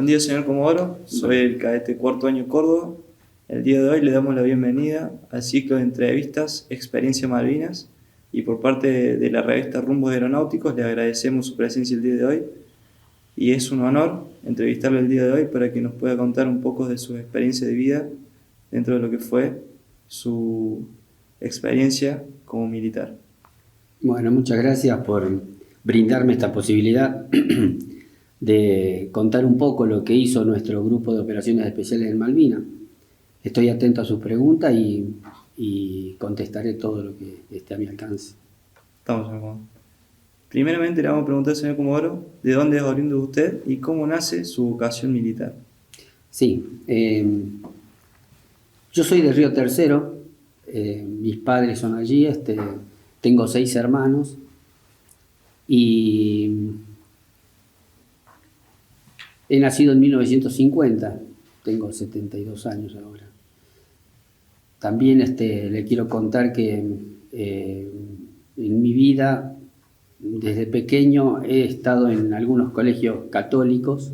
Buen día, señor Comodoro. Soy el cadete cuarto año Córdoba. El día de hoy le damos la bienvenida al ciclo de entrevistas Experiencia Malvinas y por parte de la revista Rumbos Aeronáuticos le agradecemos su presencia el día de hoy y es un honor entrevistarle el día de hoy para que nos pueda contar un poco de su experiencia de vida dentro de lo que fue su experiencia como militar. Bueno, muchas gracias por brindarme esta posibilidad de contar un poco lo que hizo nuestro grupo de operaciones especiales en Malvinas. Estoy atento a sus preguntas y contestaré todo lo que esté a mi alcance. Estamos en Comodoro. Primeramente le vamos a preguntar al señor Comodoro de dónde es oriundo usted y cómo nace su vocación militar. Sí, yo soy de Río Tercero, mis padres son allí, tengo 6 hermanos y he nacido en 1950, tengo 72 años ahora. También le quiero contar que en mi vida, desde pequeño, he estado en algunos colegios católicos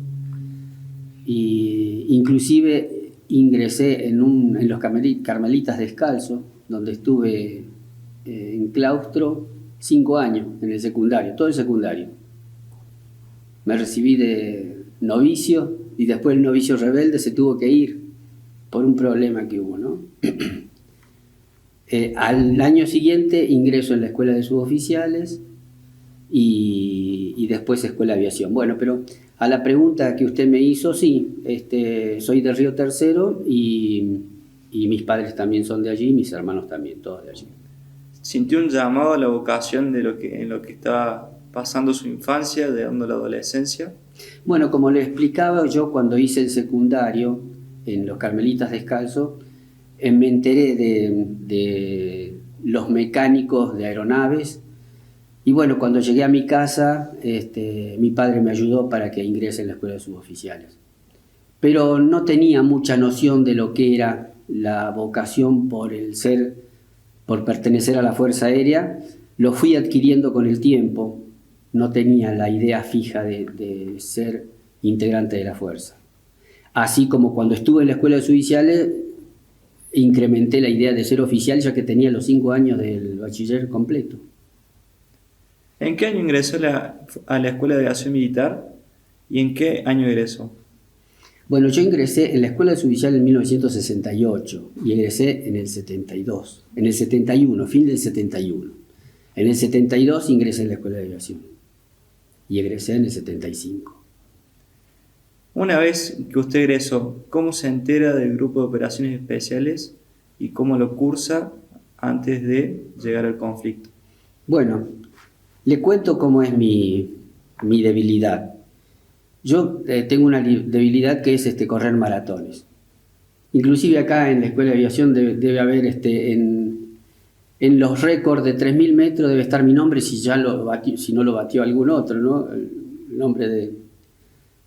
e inclusive ingresé en los Carmelitas Descalzos, donde estuve en claustro 5 años en el secundario, todo el secundario. Me recibí de novicio y después el novicio rebelde se tuvo que ir por un problema que hubo, ¿no? Al año siguiente ingreso en la escuela de suboficiales y después escuela de aviación. Bueno, pero a la pregunta que usted me hizo, sí, soy de Río Tercero y mis padres también son de allí, mis hermanos también, todos de allí. ¿Sintió un llamado a la vocación en lo que estaba pasando su infancia, llegando a la adolescencia? Bueno, como le explicaba, yo cuando hice el secundario en los Carmelitas Descalzos, me enteré de los mecánicos de aeronaves y bueno, cuando llegué a mi casa, mi padre me ayudó para que ingrese en la escuela de suboficiales. Pero no tenía mucha noción de lo que era la vocación por pertenecer a la Fuerza Aérea. Lo fui adquiriendo con el tiempo. No tenía la idea fija de ser integrante de la Fuerza. Así como cuando estuve en la escuela de suboficiales, incrementé la idea de ser oficial ya que tenía los 5 años del bachiller completo. ¿En qué año ingresó a la escuela de aviación militar y en qué año egresó? Bueno, yo ingresé en la escuela de suboficial en 1968 y egresé en el 72, en el 71, fin del 71. En el 72 ingresé en la escuela de aviación y egresé en el 75. Una vez que usted egresó, ¿cómo se entera del grupo de operaciones especiales y cómo lo cursa antes de llegar al conflicto? Bueno, le cuento cómo es mi debilidad. Yo tengo una debilidad que es correr maratones. Inclusive acá en la escuela de aviación debe haber en los récords de 3.000 metros debe estar mi nombre si no lo batió algún otro, ¿no? El nombre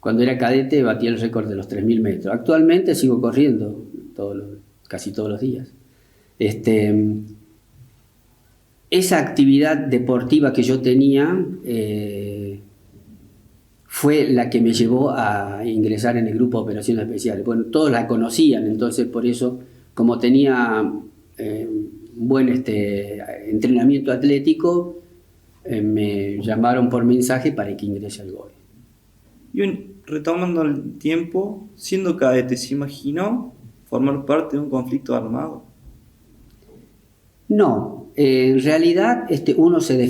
cuando era cadete batí el récord de los 3.000 metros. Actualmente sigo corriendo casi todos los días. Esa actividad deportiva que yo tenía fue la que me llevó a ingresar en el grupo de operaciones especiales. Bueno, todos la conocían, entonces por eso, como tenía un buen entrenamiento atlético, me llamaron por mensaje para que ingrese al GOE. Y retomando el tiempo, siendo cadete, ¿se imaginó formar parte de un conflicto armado? No, en realidad uno se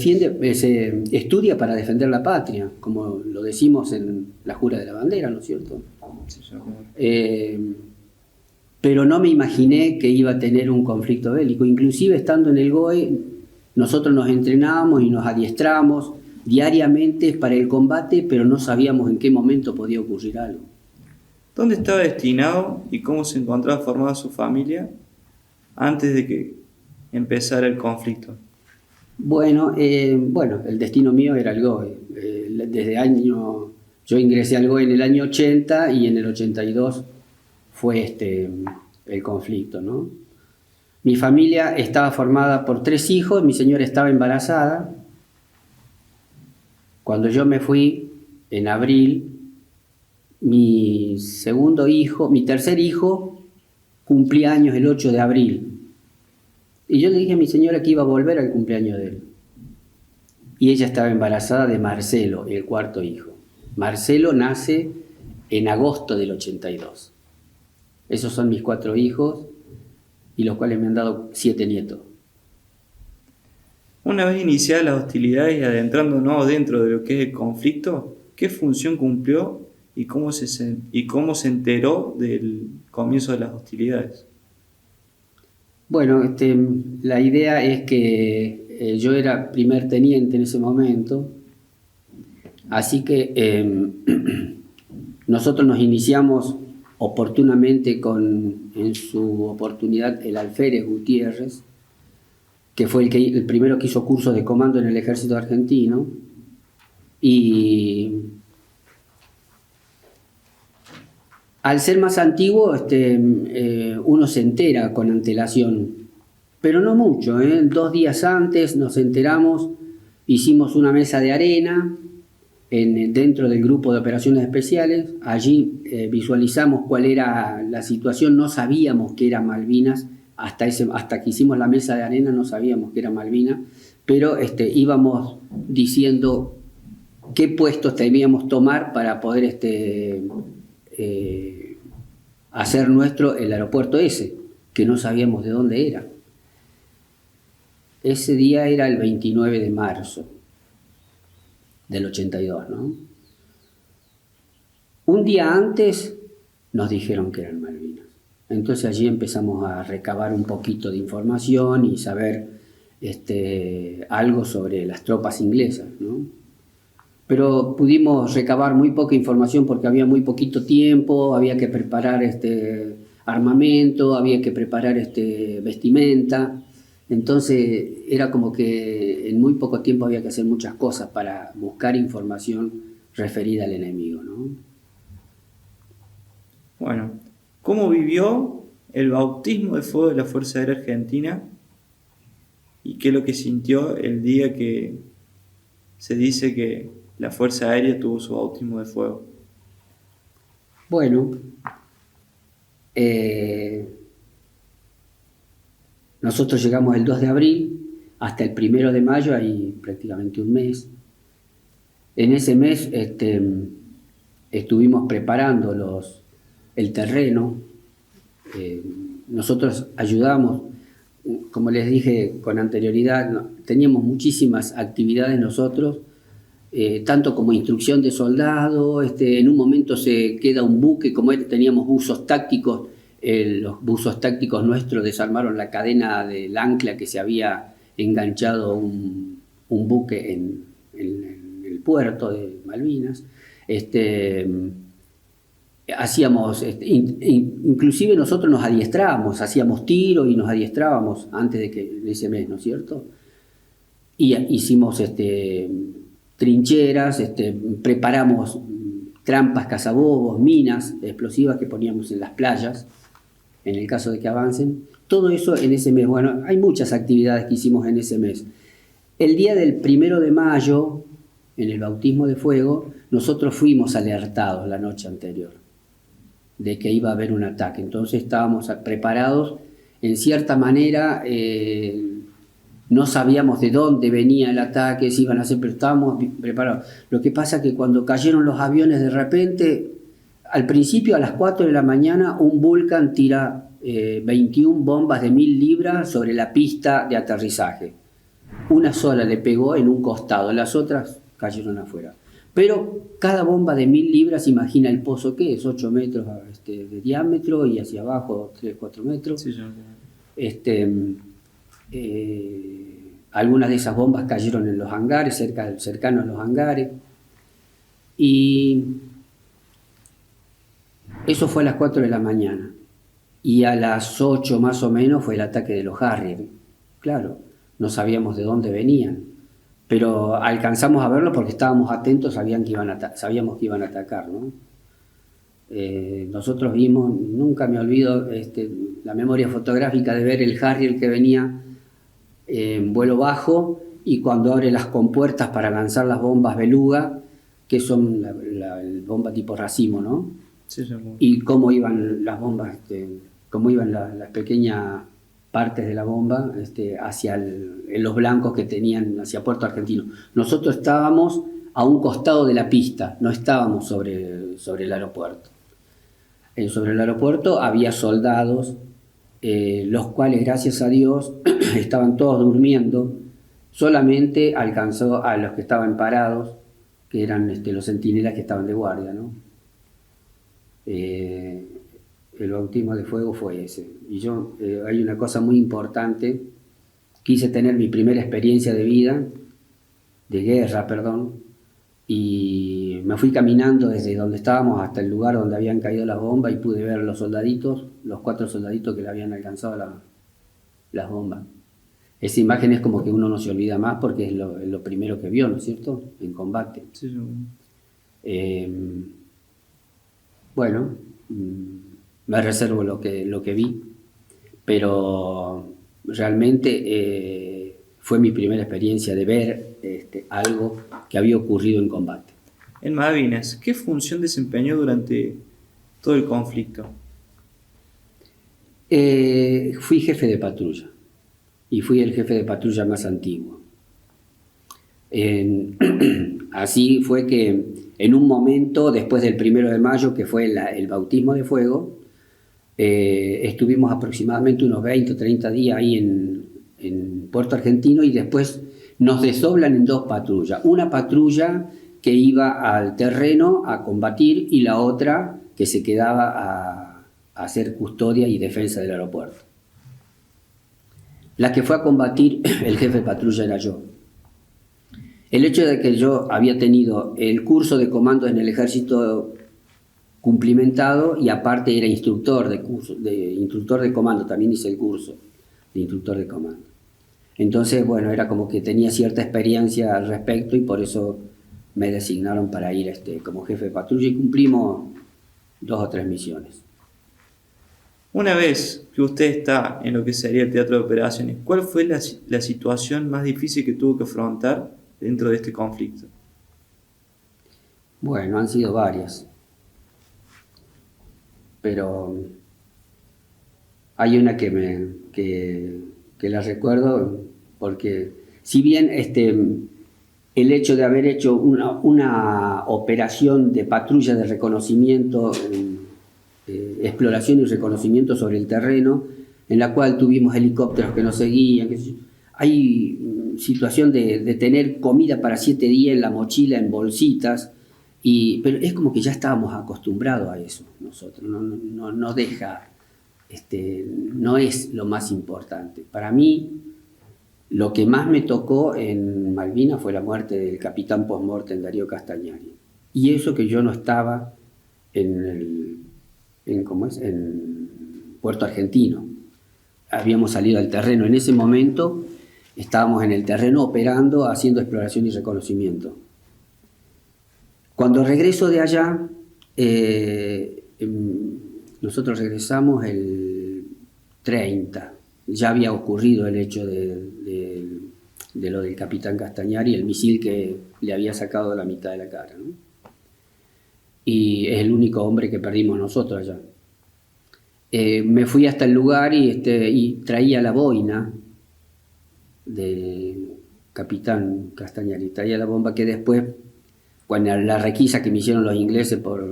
estudia para defender la patria, como lo decimos en la jura de la bandera, ¿no es cierto? Sí, pero no me imaginé que iba a tener un conflicto bélico. Inclusive estando en el GOE, nosotros nos entrenábamos y nos adiestramos diariamente para el combate, pero no sabíamos en qué momento podía ocurrir algo. ¿Dónde estaba destinado y cómo se encontraba formada su familia antes de que empezara el conflicto? Bueno, el destino mío era el GOE. Yo ingresé al GOE en el año 80 y en el 82 fue el conflicto, ¿no? Mi familia estaba formada por 3 hijos, mi señora estaba embarazada. Cuando yo me fui en abril mi segundo hijo, mi tercer hijo, cumplía años el 8 de abril. Y yo le dije a mi señora que iba a volver al cumpleaños de él. Y ella estaba embarazada de Marcelo, el cuarto hijo. Marcelo nace en agosto del 82. Esos son mis 4 hijos, y los cuales me han dado 7 nietos. Una vez iniciadas las hostilidades y adentrándonos dentro de lo que es el conflicto, ¿qué función cumplió y cómo se enteró del comienzo de las hostilidades? Bueno, la idea es que yo era primer teniente en ese momento, así que nosotros nos iniciamos oportunamente en su oportunidad, el alférez Gutiérrez, que fue el primero que hizo cursos de comando en el ejército argentino, y al ser más antiguo, uno se entera con antelación, pero no mucho, 2 días antes nos enteramos, hicimos una mesa de arena dentro del grupo de operaciones especiales. Allí visualizamos cuál era la situación. No sabíamos que era Malvinas, hasta que hicimos la mesa de arena no sabíamos que era Malvinas, pero íbamos diciendo qué puestos debíamos tomar para poder hacer nuestro el aeropuerto ese, que no sabíamos de dónde era. Ese día era el 29 de marzo del 82, ¿no? Un día antes nos dijeron que eran Malvinas. Entonces allí empezamos a recabar un poquito de información y saber algo sobre las tropas inglesas, ¿no? Pero pudimos recabar muy poca información porque había muy poquito tiempo, había que preparar armamento, había que preparar vestimenta. Entonces era como que en muy poco tiempo había que hacer muchas cosas para buscar información referida al enemigo, ¿no? Bueno, ¿cómo vivió el bautismo de fuego de la Fuerza Aérea Argentina? ¿Y qué es lo que sintió el día que se dice que la Fuerza Aérea tuvo su bautismo de fuego? Bueno, nosotros llegamos el 2 de abril, hasta el 1 de mayo, hay prácticamente un mes. En ese mes estuvimos preparando el terreno. Nosotros ayudamos, como les dije con anterioridad, teníamos muchísimas actividades nosotros, tanto como instrucción de soldados. En un momento se queda un buque, como teníamos buzos tácticos, los buzos tácticos nuestros desarmaron la cadena del ancla que se había enganchado un buque en el puerto de Malvinas. Hacíamos, inclusive nosotros nos adiestrábamos, hacíamos tiro y nos adiestrábamos antes de ese mes, ¿no es cierto? Y hicimos trincheras, preparamos trampas, cazabobos, minas explosivas que poníamos en las playas, en el caso de que avancen. Todo eso en ese mes. Bueno, hay muchas actividades que hicimos en ese mes. El día del 1 de mayo, en el bautismo de fuego, nosotros fuimos alertados la noche anterior de que iba a haber un ataque. Entonces estábamos preparados, en cierta manera. No sabíamos de dónde venía el ataque, si iban a hacer, pero estábamos preparados. Lo que pasa es que cuando cayeron los aviones de repente, al principio a las 4 de la mañana, un Vulcan tira 21 bombas de 1000 libras sobre la pista de aterrizaje. Una sola le pegó en un costado, las otras cayeron afuera. Pero cada bomba de 1000 libras, imagina el pozo que es, 8 metros de diámetro y hacia abajo 3, 4 metros. Sí, algunas de esas bombas cayeron en los hangares, cercanos a los hangares, y eso fue a las 4 de la mañana, y a las 8 más o menos fue el ataque de los Harrier. Claro, no sabíamos de dónde venían, pero alcanzamos a verlos porque estábamos atentos, sabíamos que iban a atacar, ¿no? Nosotros vimos, nunca me olvido, la memoria fotográfica de ver el Harrier que venía en vuelo bajo, y cuando abre las compuertas para lanzar las bombas Beluga, que son la bomba tipo racimo, ¿no? Sí, Jean Paul. Y cómo iban las bombas, cómo iban las pequeñas partes de la bomba hacia los blancos que tenían hacia Puerto Argentino. Nosotros estábamos a un costado de la pista, no estábamos sobre el aeropuerto. Sobre el aeropuerto había soldados, los cuales, gracias a Dios, estaban todos durmiendo. Solamente alcanzó a los que estaban parados, que eran los centinelas que estaban de guardia, ¿no? El bautismo de fuego fue ese. Y yo, hay una cosa muy importante, quise tener mi primera experiencia de vida, de guerra, perdón, y me fui caminando desde donde estábamos hasta el lugar donde habían caído las bombas y pude ver los soldaditos, los 4 soldaditos que le habían alcanzado las bombas. Esa imagen es como que uno no se olvida más porque es lo primero que vio, ¿no es cierto?, en combate. Sí, Jean Paul. Bueno, me reservo lo que vi, pero realmente fue mi primera experiencia de ver algo que había ocurrido en combate. En Malvinas, ¿qué función desempeñó durante todo el conflicto? Fui jefe de patrulla y fui el jefe de patrulla más antiguo. Así fue que en un momento, después del 1 de mayo, que fue el bautismo de fuego, estuvimos aproximadamente unos 20 o 30 días ahí en Puerto Argentino y después nos desdoblan en 2 patrullas. Una patrulla que iba al terreno a combatir y la otra que se quedaba a hacer custodia y defensa del aeropuerto. La que fue a combatir, el jefe de patrulla era yo. El hecho de que yo había tenido el curso de comando en el ejército cumplimentado y aparte era instructor de comando, también hice el curso de instructor de comando. Entonces, bueno, era como que tenía cierta experiencia al respecto y por eso me designaron para ir como jefe de patrulla y cumplimos 2 o 3 misiones. Una vez que usted está en lo que sería el teatro de operaciones, ¿cuál fue la situación más difícil que tuvo que afrontar dentro de este conflicto? Bueno, han sido varias, pero hay una que la recuerdo porque si bien el hecho de haber hecho una operación de patrulla de reconocimiento, exploración y reconocimiento sobre el terreno, en la cual tuvimos helicópteros que nos seguían, hay situación de tener comida para 7 días en la mochila, en bolsitas, pero es como que ya estábamos acostumbrados a eso nosotros, no deja, no es lo más importante. Para mí, lo que más me tocó en Malvinas fue la muerte del capitán post-mortem Darío Castagnari. Y eso que yo no estaba en Puerto Argentino. Habíamos salido al terreno. En ese momento estábamos en el terreno operando, haciendo exploración y reconocimiento. Cuando regreso de allá, nosotros regresamos el 30. Ya había ocurrido el hecho de lo del capitán Castagnari, el misil que le había sacado la mitad de la cara, ¿no? Y es el único hombre que perdimos nosotros allá. Me fui hasta el lugar y traía la boina del capitán Castagnari, traía la bomba que después, cuando la requisa que me hicieron los ingleses por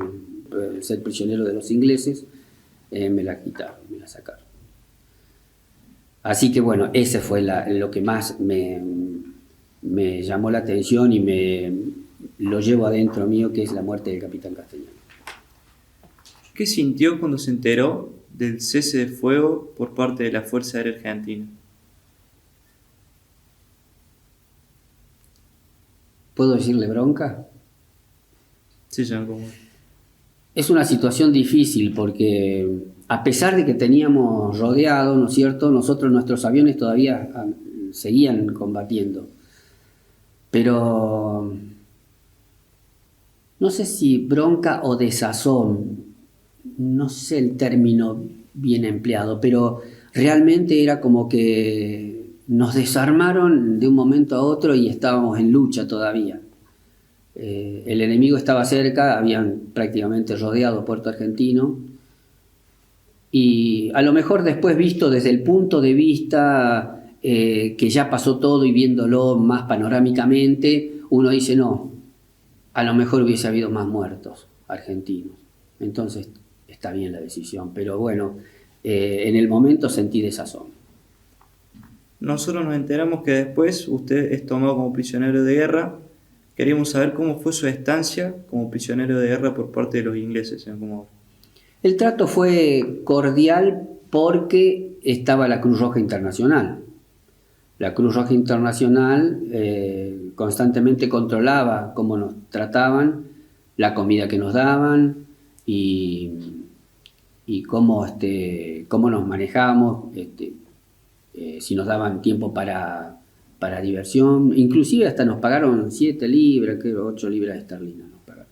ser prisionero de los ingleses, me la quitaron, me la sacaron. Así que bueno, ese fue lo que más me llamó la atención y lo llevo adentro mío, que es la muerte del capitán Castagnari. ¿Qué sintió cuando se enteró del cese de fuego por parte de la Fuerza Aérea Argentina? ¿Puedo decirle bronca? Sí, Jean Paul. Es una situación difícil porque a pesar de que teníamos rodeado, ¿no es cierto?, nuestros aviones todavía seguían combatiendo. Pero no sé si bronca o desazón, no sé el término bien empleado, pero realmente era como que nos desarmaron de un momento a otro y estábamos en lucha todavía. El enemigo estaba cerca, habían prácticamente rodeado Puerto Argentino. Y a lo mejor después visto desde el punto de vista que ya pasó todo y viéndolo más panorámicamente, uno dice no, a lo mejor hubiese habido más muertos argentinos. Entonces está bien la decisión, pero bueno, en el momento sentí desazón. Nosotros nos enteramos que después usted es tomado como prisionero de guerra. Queríamos saber cómo fue su estancia como prisionero de guerra por parte de los ingleses, señor Comodoro. El trato fue cordial porque estaba la Cruz Roja Internacional. La Cruz Roja Internacional constantemente controlaba cómo nos trataban, la comida que nos daban y cómo nos manejábamos, si nos daban tiempo para diversión. Inclusive hasta nos pagaron 7 libras, creo 8 libras esterlinas nos pagaron.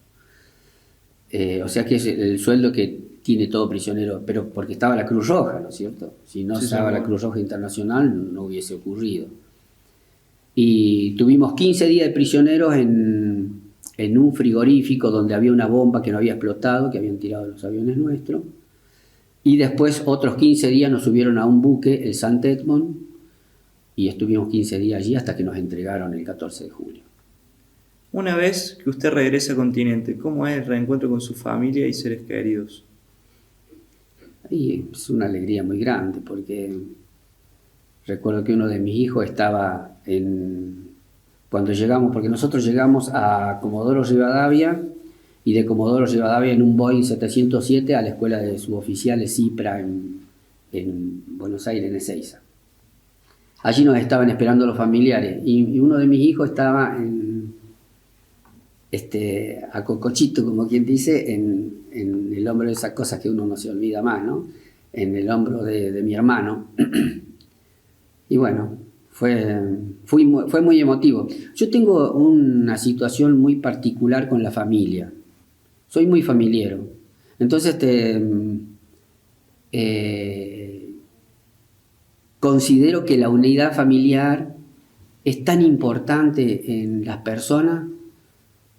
O sea que es el sueldo que tiene todo prisionero, pero porque estaba la Cruz Roja, ¿no es cierto? Si no estaba la Cruz Roja Internacional no hubiese ocurrido. Y tuvimos 15 días de prisioneros en un frigorífico donde había una bomba que no había explotado, que habían tirado los aviones nuestros. Y después otros 15 días nos subieron a un buque, el St. Edmund, y estuvimos 15 días allí hasta que nos entregaron el 14 de julio. Una vez que usted regresa al continente, ¿cómo es el reencuentro con su familia y seres queridos? Y es una alegría muy grande porque recuerdo que uno de mis hijos estaba cuando llegamos, porque nosotros llegamos a Comodoro Rivadavia y de Comodoro Rivadavia en un Boeing 707 a la escuela de suboficiales CIPRA en Buenos Aires, en Ezeiza. Allí nos estaban esperando los familiares y uno de mis hijos estaba a cocochito, como quien dice, en el hombro de esas cosas que uno no se olvida más, ¿no? En el hombro de mi hermano. Y bueno, fue muy emotivo. Yo tengo una situación muy particular con la familia. Soy muy familiero. Entonces, considero que la unidad familiar es tan importante en las personas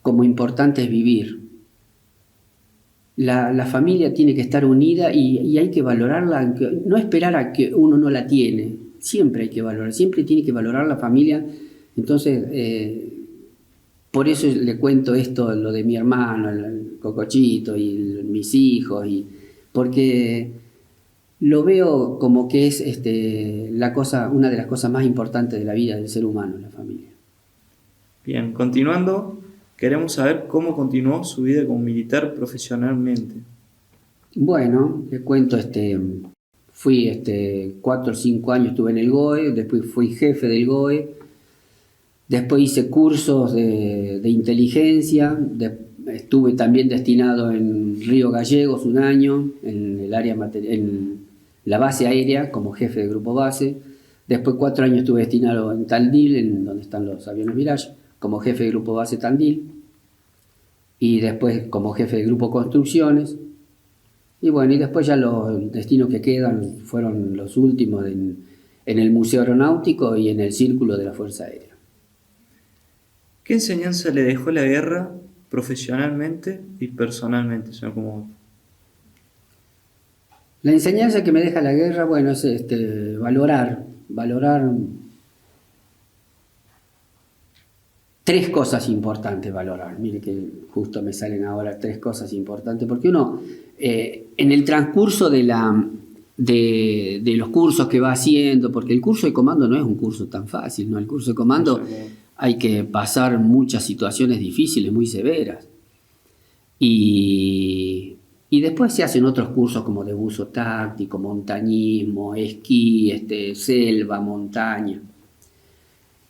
como importante es vivir. La familia tiene que estar unida y hay que valorarla, no esperar a que uno no la tiene. Siempre hay que valorar, siempre tiene que valorar la familia. Entonces, por eso le cuento esto, lo de mi hermano, el cocochito y mis hijos, porque lo veo como que es una de las cosas más importantes de la vida del ser humano, la familia. Bien, continuando. Queremos saber cómo continuó su vida como militar profesionalmente. Bueno, le cuento, fui 4 o 5 años estuve en el GOE, después fui jefe del GOE, después hice cursos de inteligencia, estuve también destinado en Río Gallegos un año, en la base aérea como jefe de grupo base, después 4 años estuve destinado en Tandil, en donde están los aviones Mirage, como jefe de grupo base Tandil, y después como jefe de grupo construcciones, y bueno, y después ya los destinos que quedan fueron los últimos en el Museo Aeronáutico y en el Círculo de la Fuerza Aérea. ¿Qué enseñanza le dejó la guerra profesionalmente y personalmente, señor Comodoro? La enseñanza que me deja la guerra, bueno, es valorar 3 cosas importantes valorar. Mire que justo me salen ahora 3 cosas importantes, porque uno en el transcurso de los cursos que va haciendo, porque el curso de comando no es un curso tan fácil, ¿no? El curso de comando hay que pasar muchas situaciones difíciles, muy severas. Y después se hacen otros cursos como de buzo táctico, montañismo, esquí, selva, montaña.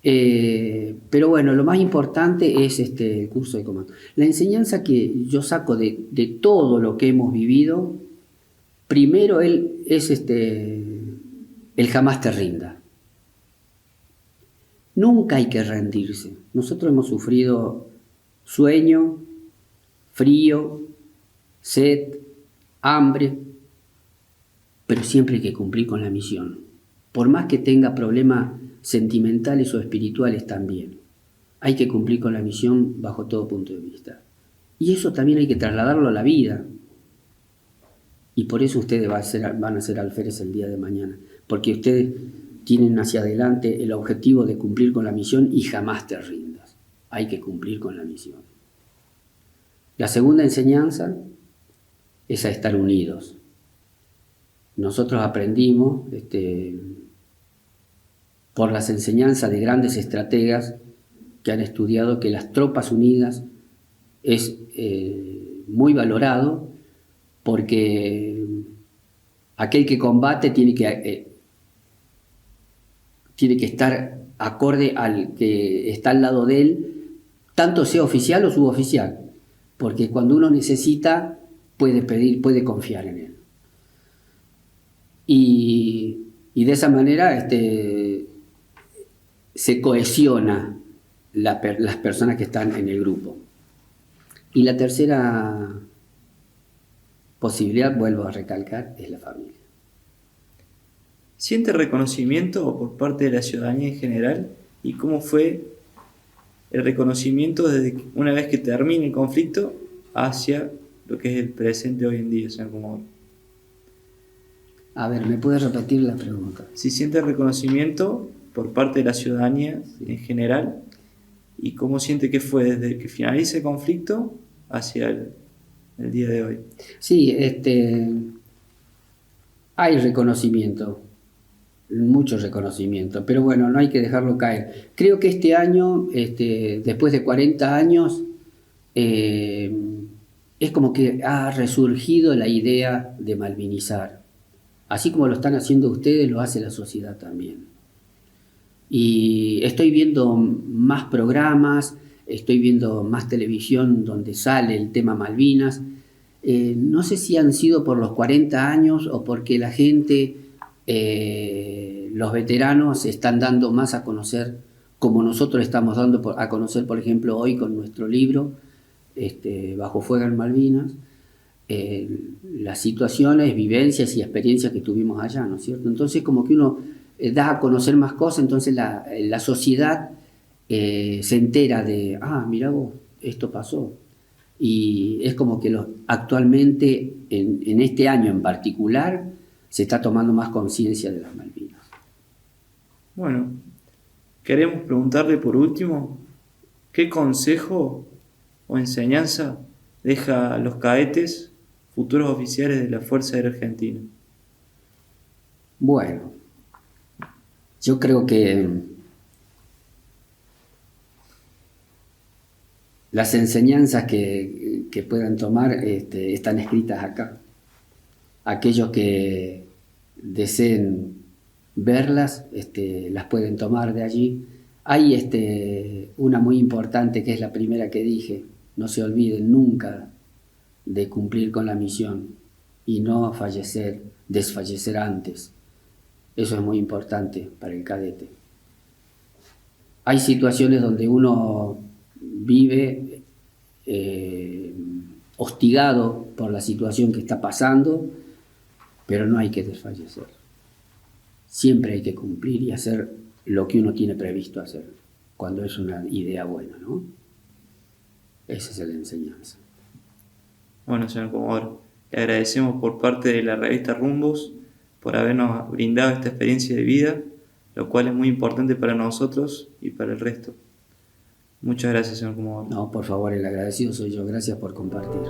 Pero bueno, lo más importante es el curso de comando. La enseñanza que yo saco de todo lo que hemos vivido, primero es el jamás te rinda. Nunca hay que rendirse. Nosotros hemos sufrido sueño, frío, sed, hambre, pero siempre hay que cumplir con la misión. Por más que tenga problemas sentimentales o espirituales también. hay que cumplir con la misión bajo todo punto de vista. Y eso también hay que trasladarlo a la vida. Y por eso ustedes van a ser alférez el día de mañana. Porque ustedes tienen hacia adelante el objetivo de cumplir con la misión y jamás te rindas. Hay que cumplir con la misión. La segunda enseñanza es a estar unidos. Nosotros aprendimos por las enseñanzas de grandes estrategas que han estudiado que las tropas unidas es muy valorado porque aquel que combate tiene que estar acorde al que está al lado de él, tanto sea oficial o suboficial, porque cuando uno necesita puede pedir, puede confiar en él. Y de esa manera se cohesiona las personas que están en el grupo. Y la tercera posibilidad, vuelvo a recalcar, es la familia. ¿Siente reconocimiento por parte de la ciudadanía en general? ¿Y cómo fue el reconocimiento desde una vez que termine el conflicto hacia lo que es el presente hoy en día, señor Comodoro? A ver, ¿me puede repetir la pregunta? Si siente reconocimiento por parte de la ciudadanía en general, ¿y cómo siente que fue desde que finalice el conflicto hacia el día de hoy? Sí, hay reconocimiento, mucho reconocimiento, pero bueno, no hay que dejarlo caer. Creo que este año, después de 40 años, es como que ha resurgido la idea de malvinizar. Así como lo están haciendo ustedes, lo hace la sociedad también. Y estoy viendo más programas, estoy viendo más televisión donde sale el tema Malvinas. No sé si han sido por los 40 años o porque la gente, los veteranos, se están dando más a conocer, como nosotros estamos dando a conocer, por ejemplo, hoy con nuestro libro, Bajo Fuego en Malvinas, las situaciones, vivencias y experiencias que tuvimos allá, ¿no es cierto? Entonces como que uno da a conocer más cosas, entonces la sociedad se entera de, mira vos, esto pasó. Y es como que actualmente, en este año en particular, se está tomando más conciencia de las Malvinas. Bueno, queremos preguntarle por último, ¿qué consejo o enseñanza deja a los cadetes, futuros oficiales de la Fuerza Aérea Argentina? Bueno, yo creo que las enseñanzas que puedan tomar están escritas acá. Aquellos que deseen verlas las pueden tomar de allí. Hay una muy importante que es la primera que dije: no se olviden nunca de cumplir con la misión y no desfallecer antes. Eso es muy importante para el cadete. Hay situaciones donde uno vive hostigado por la situación que está pasando, pero no hay que desfallecer. Siempre hay que cumplir y hacer lo que uno tiene previsto hacer, cuando es una idea buena, ¿no? Esa es la enseñanza. Bueno, señor Comodoro, le agradecemos por parte de la revista Rumbos por habernos brindado esta experiencia de vida, lo cual es muy importante para nosotros y para el resto. Muchas gracias, señor Comodoro. No, por favor, el agradecido soy yo. Gracias por compartir.